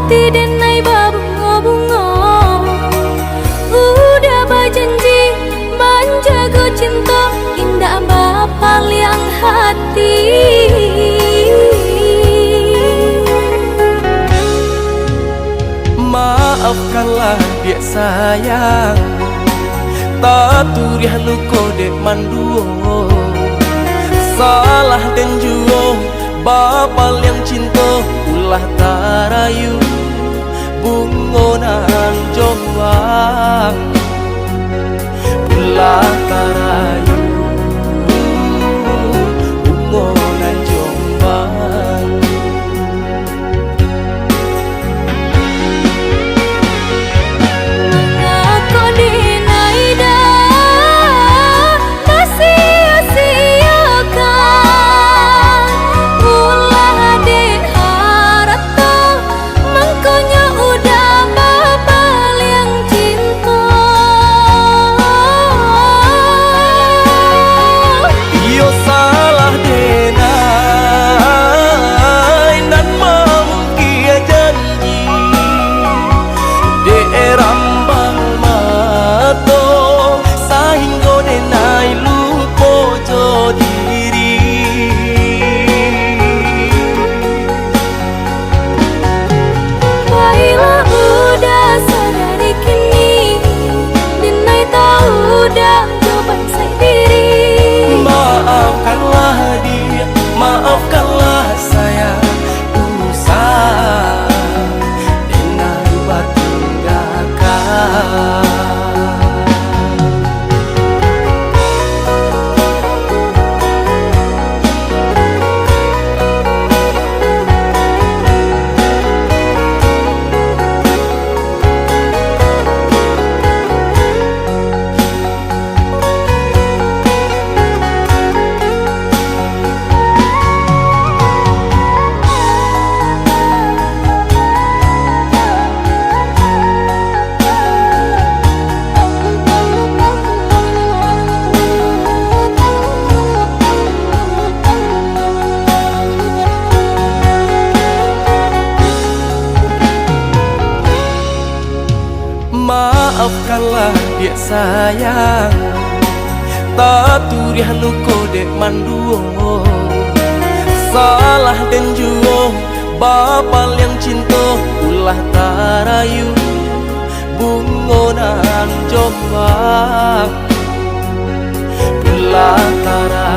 hati denai babungo-bungo. Udah berjanji menjaga cinta, indah bapal yang hati. Maafkanlah dia sayang, tak turiah luko dek manduo. Salah dan juo bapal yang cinta, ulah tarayu bungonan jombang. Ulah tarayu bungonan jombang. Mengako dinai dah sia-siakan, ulah den harap toh mengkonya udah bapal yang cinta. Yo salah denai nan mungkin janji de rambang mato sehingga denai lupo jo diri. Baiklah udah sadari kini, denai tahu dah jawaban sendiri. Maafkanlah dia, maafkanlah saya, usah denai batunggakan. Maafkanlah dia sayang, tak turiah luko dek manduo. Salah dan juo bapal yang cinta, ulah tarayu bungonan jombang. Ulah tarayu